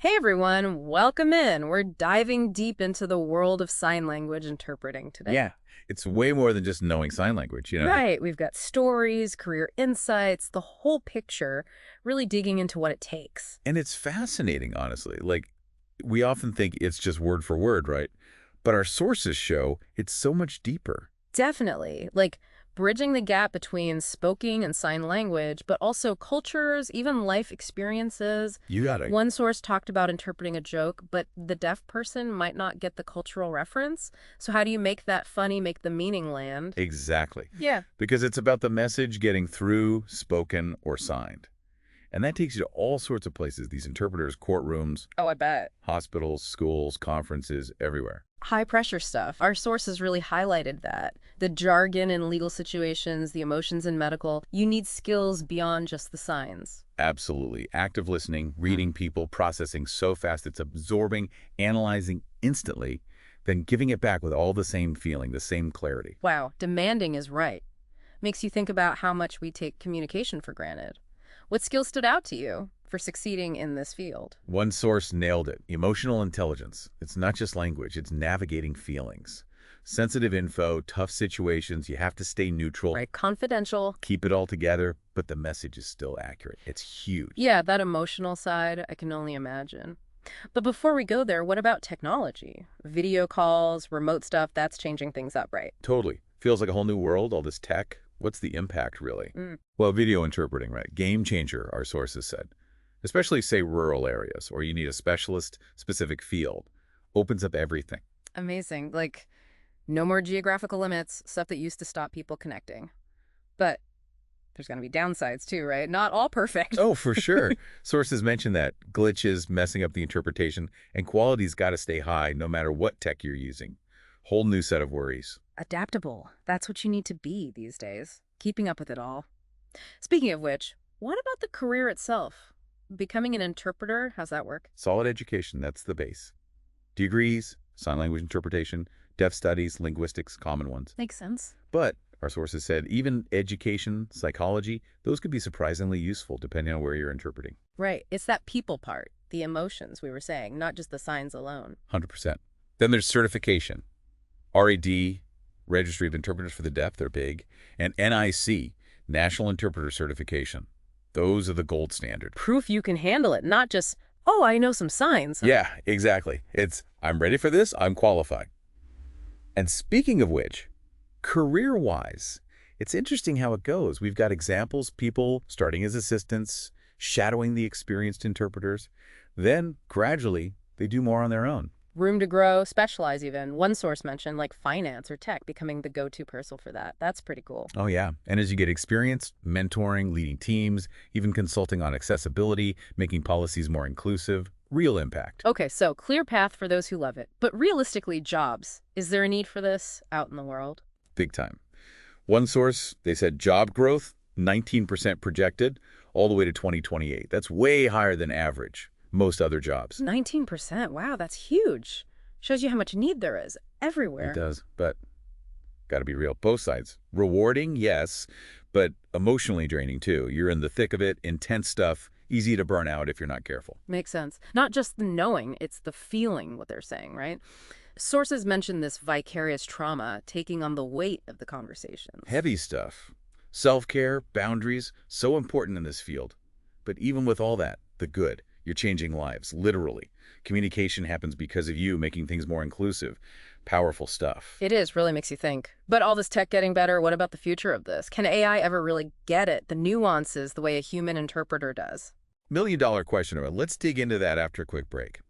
Hey everyone, welcome in. We're diving deep into the world of sign language interpreting today. Yeah, it's way more than just knowing sign language. Right, we've got stories, career insights, the whole picture, really digging into what it takes. And it's fascinating, honestly. Like, we often think it's just word for word, right? But our sources show it's so much deeper. Definitely, like bridging the gap between spoken and sign language, but also cultures, even life experiences. You got it. One source talked about interpreting a joke, but the deaf person might not get the cultural reference. So how do you make that funny, make the meaning land? Exactly. Yeah. Because it's about the message getting through, spoken, or signed. And that takes you to all sorts of places, these interpreters, courtrooms, Oh, I bet. hospitals, schools, conferences, everywhere. High pressure stuff. Our sources really highlighted that. The jargon in legal situations, the emotions in medical, you need skills beyond just the signs. Absolutely. Active listening, reading people, processing so fast it's absorbing, analyzing instantly, then giving it back with all the same feeling, the same clarity. Wow, demanding is right. Makes you think about how much we take communication for granted. What skills stood out to you for succeeding in this field? One source nailed it. Emotional intelligence. It's not just language, it's navigating feelings. Sensitive info, tough situations, you have to stay neutral, Right, confidential. keep it all together, but the message is still accurate. It's huge. Yeah, that emotional side, I can only imagine. But before we go there, what about technology? Video calls, remote stuff, that's changing things up, right? Totally. Feels like a whole new world, all this tech. What's the impact, really? Mm. Well, video interpreting, right? Game changer, our sources said. Especially, say, rural areas, or you need a specialist, specific field. Opens up everything. Amazing. Like, no more geographical limits, stuff that used to stop people connecting. But there's going to be downsides too, right? Not all perfect. Oh, for sure. Sources mention that glitches, messing up the interpretation, and quality's got to stay high no matter what tech you're using. Whole new set of worries. Adaptable. That's what you need to be these days, keeping up with it all. Speaking of which, what about the career itself? Becoming an interpreter, how's that work? Solid education, that's the base. Degrees, sign language interpretation, deaf studies, linguistics, common ones. Makes sense. But, our sources said, even education, psychology, those could be surprisingly useful depending on where you're interpreting. Right. It's that people part, the emotions we were saying, not just the signs alone. 100%. Then there's certification. RAD, Registry of Interpreters for the Deaf, they're big. And NIC, National Interpreter Certification. Those are the gold standard. Proof you can handle it, not just, oh, I know some signs. Yeah, exactly. It's, I'm ready for this, I'm qualified. And speaking of which, career-wise, it's interesting how it goes. We've got examples, people starting as assistants, shadowing the experienced interpreters. Then, gradually, they do more on their own. Room to grow, specialize even. One source mentioned like finance or tech becoming the go-to person for that. That's pretty cool. Oh, yeah. And as you get experience, mentoring, leading teams, even consulting on accessibility, making policies more inclusive, real impact. Okay, so clear path for those who love it. But realistically, jobs. Is there a need for this out in the world? Big time. One source, they said job growth, 19% projected, all the way to 2028. That's way higher than average, most other jobs. 19%. Wow, that's huge. Shows you how much need there is everywhere. It does, but got to be real. Both sides. Rewarding, yes, but emotionally draining too. You're in the thick of it, intense stuff, easy to burn out if you're not careful. Makes sense. Not just the knowing, it's the feeling what they're saying, right? Sources mention this vicarious trauma taking on the weight of the conversations. Heavy stuff. Self-care, boundaries, so important in this field. But even with all that, the good, you're changing lives, literally. Communication happens because of you, making things more inclusive. Powerful stuff. It is, really makes you think. But all this tech getting better, what about the future of this? Can AI ever really get it, the nuances, the way a human interpreter does? $1 million question. Let's dig into that after a quick break.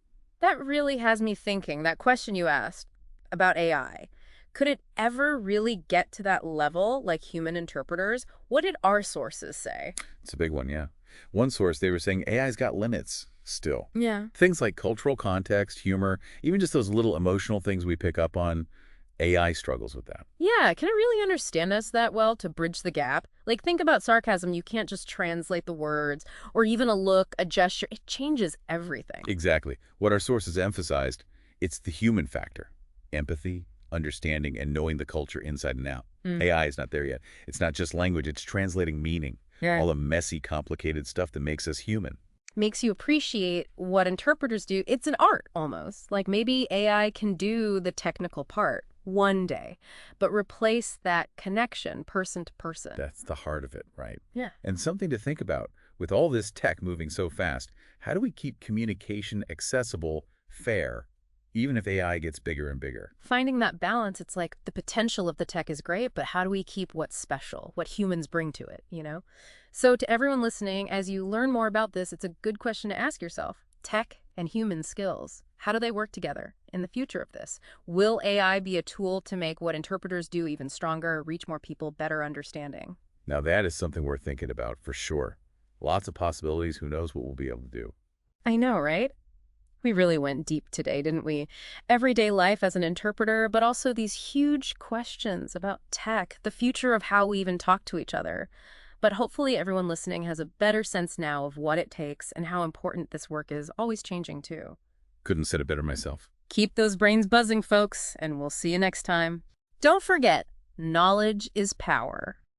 That really has me thinking, that question you asked about AI. Could it ever really get to that level like human interpreters? What did our sources say? It's a big one, yeah. One source, they were saying AI's got limits still. Yeah. Things like cultural context, humor, even just those little emotional things we pick up on, AI struggles with that. Yeah, can it really understand us that well to bridge the gap? Like, think about sarcasm. You can't just translate the words or even a look, a gesture. It changes everything. Exactly. What our sources emphasized, it's the human factor. Empathy, understanding, and knowing the culture inside and out. AI is not there yet. It's not just language, it's translating meaning. Yeah. All the messy, complicated stuff that makes us human. makes you appreciate what interpreters do. It's an art almost. Like maybe AI can do the technical part one day, but replace that connection person to person. That's the heart of it, right? Yeah. And something to think about. With all this tech moving so fast, how do we keep communication accessible, fair, even if AI gets bigger and bigger? Finding that balance, it's like the potential of the tech is great, but how do we keep what's special, what humans bring to it? So to everyone listening, as you learn more about this, it's a good question to ask yourself. Tech and human skills, how do they work together in the future of this? Will AI be a tool to make what interpreters do even stronger, reach more people, better understanding? Now that is something we're thinking about for sure. Lots of possibilities. Who knows what we'll be able to do. I know, right? We really went deep today, didn't we? Everyday life as an interpreter, but also these huge questions about tech, the future of how we even talk to each other. But hopefully everyone listening has a better sense now of what it takes and how important this work is, always changing too. Couldn't said it better myself. Keep those brains buzzing, folks, and we'll see you next time. Don't forget, knowledge is power.